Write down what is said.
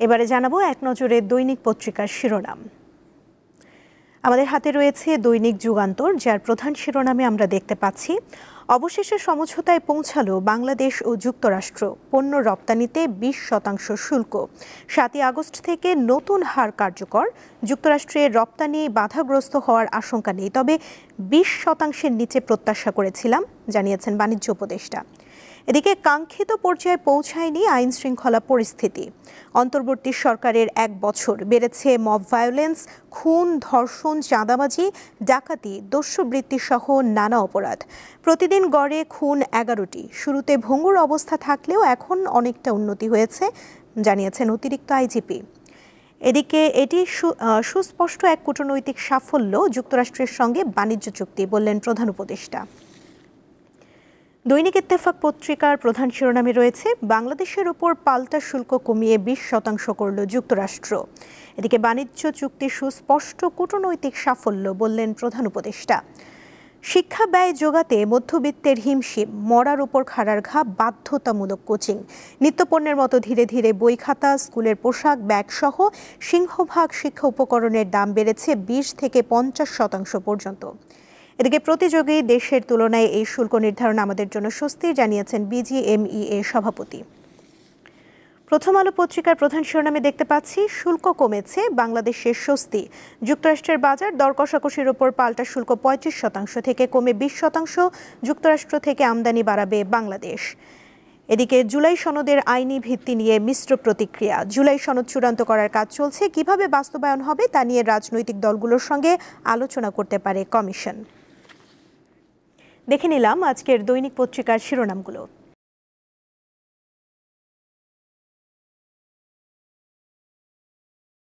এবারে জানাবো এক নজরে দৈনিক পত্রিকার শিরোনাম। আমাদের হাতে রয়েছে দৈনিক যুগান্তর, যার প্রধান শিরোনামে আমরা দেখতে পাচ্ছি, অবশেষে সমঝোতায় পৌঁছালো বাংলাদেশ ও যুক্তরাষ্ট্র, পণ্য রপ্তানিতে 20% শুল্ক। 7 আগস্ট থেকে নতুন হার কার্যকর। যুক্তরাষ্ট্রের রপ্তানি বাধাগ্রস্ত হওয়ার আশঙ্কা নেই, তবে 20%-এর নিচে প্রত্যাশা করেছিলাম, জানিয়েছেন বাণিজ্য উপদেষ্টা। এদিকে কাঙ্ক্ষিত পর্যায়ে পৌঁছায়নি আইন শৃঙ্খলা পরিস্থিতি। অন্তর্বর্তী সরকারের 1 বছর বেড়েছে মব ভায়োলেন্স, খুন, ধর্ষণ, চাঁদাবাজি, ডাকাতি, দস্যুবৃত্তি সহ নানা অপরাধ। প্রতিদিন গড়ে খুন 11টি। শুরুতে ভঙ্গুর অবস্থা থাকলেও এখন অনেকটা উন্নতি হয়েছে, জানিয়েছেন অতিরিক্ত আইজিপি। এদিকে এটি সুস্পষ্ট এক কূটনৈতিক সাফল্য, যুক্তরাষ্ট্রের সঙ্গে বাণিজ্য চুক্তি, বললেন প্রধান উপদেষ্টা। দৈনিক ইত্তেফাক পত্রিকার প্রধান শিরোনামে রয়েছে, বাংলাদেশের উপর পাল্টা শুল্ক কমিয়ে 20% করল যুক্তরাষ্ট্র। এদিকে বাণিজ্য চুক্তি সুস্পষ্ট কূটনৈতিক সাফল্য, বললেন প্রধান উপদেষ্টা। শিক্ষা ব্যয় যোগাতে মধ্যবিত্তের হিমশিম, মরার উপর খাড়ার ঘা, বাধ্যতামূলক কোচিং। নিত্যপণ্যের মতো ধীরে ধীরে বই খাতা, স্কুলের পোশাক, ব্যাগ সহ সিংহভাগ শিক্ষা উপকরণের দাম বেড়েছে 20 থেকে 50% পর্যন্ত। এদিকে প্রতিযোগী দেশের তুলনায় এই শুল্ক নির্ধারণ আমাদের জন্য স্বস্তি, জানিয়েছেন বিজিএমইএ সভাপতি। প্রথম আলো পত্রিকার প্রধান শিরোনামে দেখতে পাচ্ছি, শুল্ক কমেছে, বাংলাদেশের স্বস্তি। যুক্তরাষ্ট্রের বাজার দর কষাকষির ওপর পাল্টা শুল্ক 35% থেকে কমে 20%। যুক্তরাষ্ট্র থেকে আমদানি বাড়াবে বাংলাদেশ। এদিকে জুলাই সনদের আইনি ভিত্তি নিয়ে মিশ্র প্রতিক্রিয়া। জুলাই সনদ চূড়ান্ত করার কাজ চলছে, কিভাবে বাস্তবায়ন হবে তা নিয়ে রাজনৈতিক দলগুলোর সঙ্গে আলোচনা করতে পারে কমিশন। দেখে নিলাম আজকের দৈনিক পত্রিকার শিরোনামগুলো।